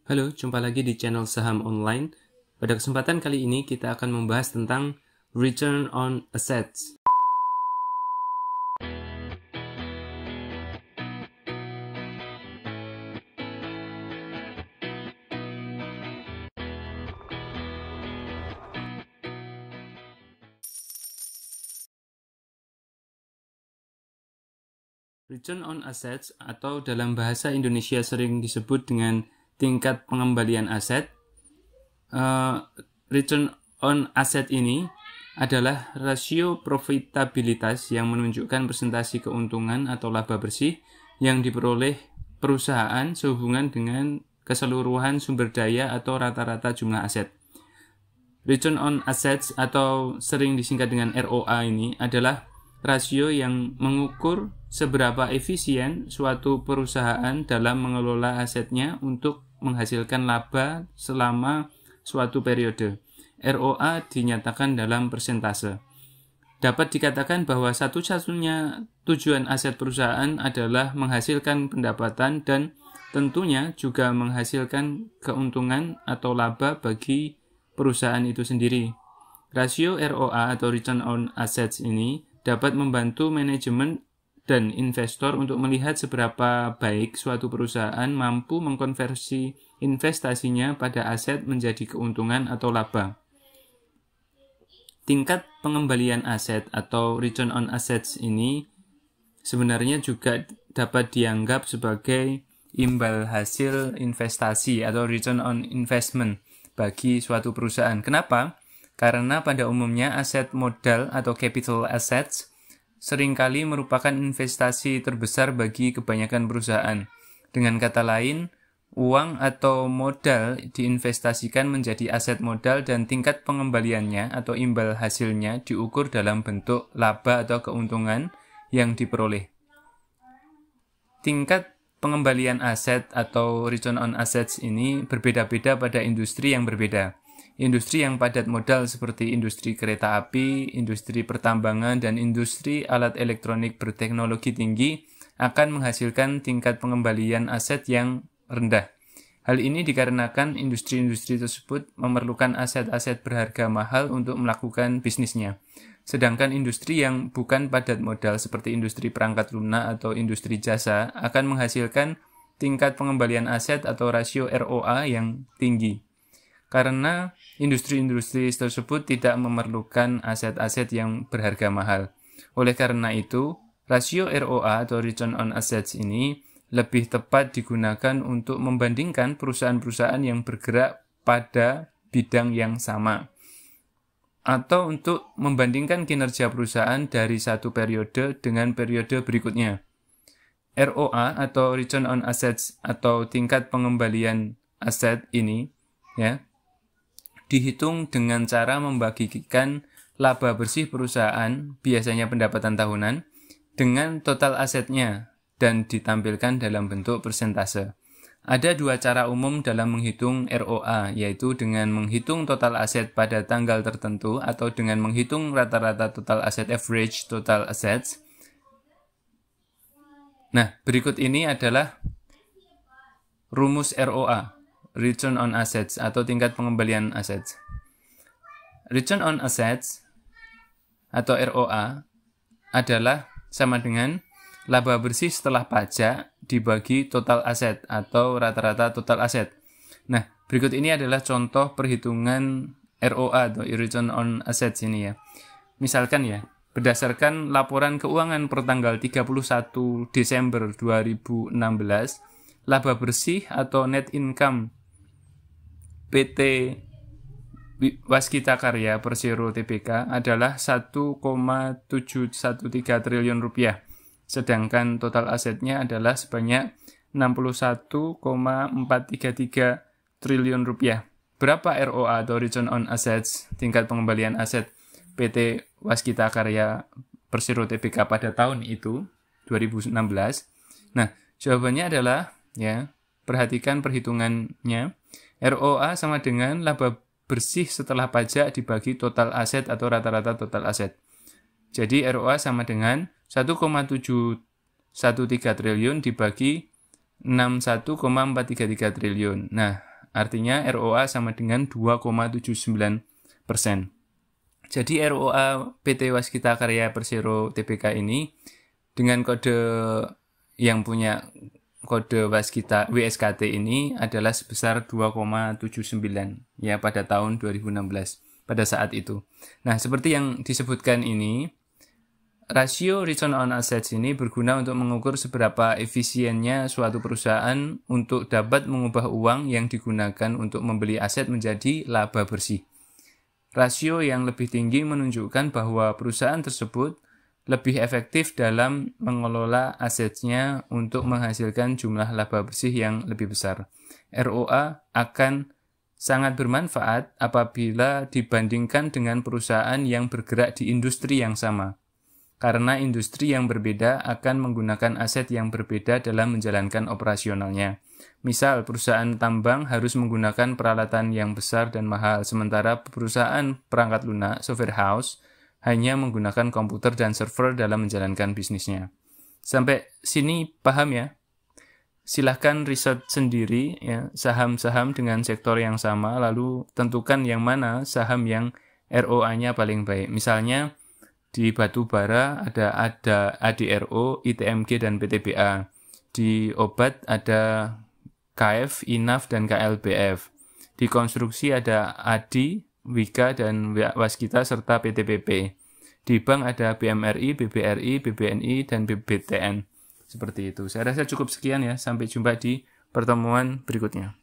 Halo, jumpa lagi di channel Saham Online. Pada kesempatan kali ini kita akan membahas tentang Return on Assets. Return on Assets atau dalam bahasa Indonesia sering disebut dengan tingkat pengembalian aset. Return on Asset ini adalah rasio profitabilitas yang menunjukkan presentasi keuntungan atau laba bersih yang diperoleh perusahaan sehubungan dengan keseluruhan sumber daya atau rata-rata jumlah aset. Return on Assets atau sering disingkat dengan ROA ini adalah rasio yang mengukur seberapa efisien suatu perusahaan dalam mengelola asetnya untuk menghasilkan laba selama suatu periode. ROA dinyatakan dalam persentase. Dapat dikatakan bahwa satu-satunya tujuan aset perusahaan adalah menghasilkan pendapatan dan tentunya juga menghasilkan keuntungan atau laba bagi perusahaan itu sendiri. Rasio ROA atau Return on Assets ini dapat membantu manajemen dan investor untuk melihat seberapa baik suatu perusahaan mampu mengkonversi investasinya pada aset menjadi keuntungan atau laba. Tingkat pengembalian aset atau Return on Assets ini sebenarnya juga dapat dianggap sebagai imbal hasil investasi atau Return on Investment bagi suatu perusahaan. Kenapa? Karena pada umumnya aset modal atau capital assets seringkali merupakan investasi terbesar bagi kebanyakan perusahaan. Dengan kata lain, uang atau modal diinvestasikan menjadi aset modal dan tingkat pengembaliannya atau imbal hasilnya diukur dalam bentuk laba atau keuntungan yang diperoleh. Tingkat pengembalian aset atau Return on Assets ini berbeda-beda pada industri yang berbeda. Industri yang padat modal seperti industri kereta api, industri pertambangan, dan industri alat elektronik berteknologi tinggi akan menghasilkan tingkat pengembalian aset yang rendah. Hal ini dikarenakan industri-industri tersebut memerlukan aset-aset berharga mahal untuk melakukan bisnisnya. Sedangkan industri yang bukan padat modal seperti industri perangkat lunak atau industri jasa akan menghasilkan tingkat pengembalian aset atau rasio ROA yang tinggi. Karena industri-industri tersebut tidak memerlukan aset-aset yang berharga mahal. Oleh karena itu, rasio ROA atau Return on Assets ini lebih tepat digunakan untuk membandingkan perusahaan-perusahaan yang bergerak pada bidang yang sama, atau untuk membandingkan kinerja perusahaan dari satu periode dengan periode berikutnya. ROA atau Return on Assets atau tingkat pengembalian aset ini dihitung dengan cara membagikan laba bersih perusahaan, biasanya pendapatan tahunan, dengan total asetnya dan ditampilkan dalam bentuk persentase. Ada dua cara umum dalam menghitung ROA, yaitu dengan menghitung total aset pada tanggal tertentu atau dengan menghitung rata-rata total aset average total assets. Nah, berikut ini adalah rumus ROA. Return on Assets atau tingkat pengembalian aset. Return on Assets atau ROA adalah sama dengan laba bersih setelah pajak dibagi total aset atau rata-rata total aset. Nah, berikut ini adalah contoh perhitungan ROA atau Return on Assets ini ya. Misalkan ya, berdasarkan laporan keuangan per tanggal 31 Desember 2016, laba bersih atau net income PT Waskita Karya Persero Tbk adalah 1,713 triliun rupiah, sedangkan total asetnya adalah sebanyak 61,433 triliun rupiah. Berapa ROA atau Return on Assets, tingkat pengembalian aset PT Waskita Karya Persero Tbk pada tahun itu, 2016? Nah, jawabannya adalah, perhatikan perhitungannya. ROA sama dengan laba bersih setelah pajak dibagi total aset atau rata-rata total aset. Jadi ROA sama dengan 1,713 triliun dibagi 61,433 triliun. Nah, Artinya ROA sama dengan 2,79%. Jadi ROA PT Waskita Karya Persero Tbk ini dengan kode yang punya kode Waskita WSKT ini adalah sebesar 2,79 ya pada tahun 2016 pada saat itu. Nah, seperti yang disebutkan ini, rasio return on assets ini berguna untuk mengukur seberapa efisiennya suatu perusahaan untuk dapat mengubah uang yang digunakan untuk membeli aset menjadi laba bersih. Rasio yang lebih tinggi menunjukkan bahwa perusahaan tersebut lebih efektif dalam mengelola asetnya untuk menghasilkan jumlah laba bersih yang lebih besar. ROA akan sangat bermanfaat apabila dibandingkan dengan perusahaan yang bergerak di industri yang sama. Karena industri yang berbeda akan menggunakan aset yang berbeda dalam menjalankan operasionalnya. Misal, perusahaan tambang harus menggunakan peralatan yang besar dan mahal, sementara perusahaan perangkat lunak, software house, hanya menggunakan komputer dan server dalam menjalankan bisnisnya. Sampai sini paham ya? Silahkan riset sendiri ya, saham-saham dengan sektor yang sama, lalu tentukan yang mana saham yang ROA-nya paling baik. Misalnya, di batu bara ada ADRO, ITMG, dan PTBA. Di obat ada KF, INAF, dan KLBF. Di konstruksi ada ADI, Wika, dan Waskita, serta PTPP. Di bank ada BMRI, BBRI, BBNI, dan BBTN. Seperti itu. Saya rasa cukup sekian ya. Sampai jumpa di pertemuan berikutnya.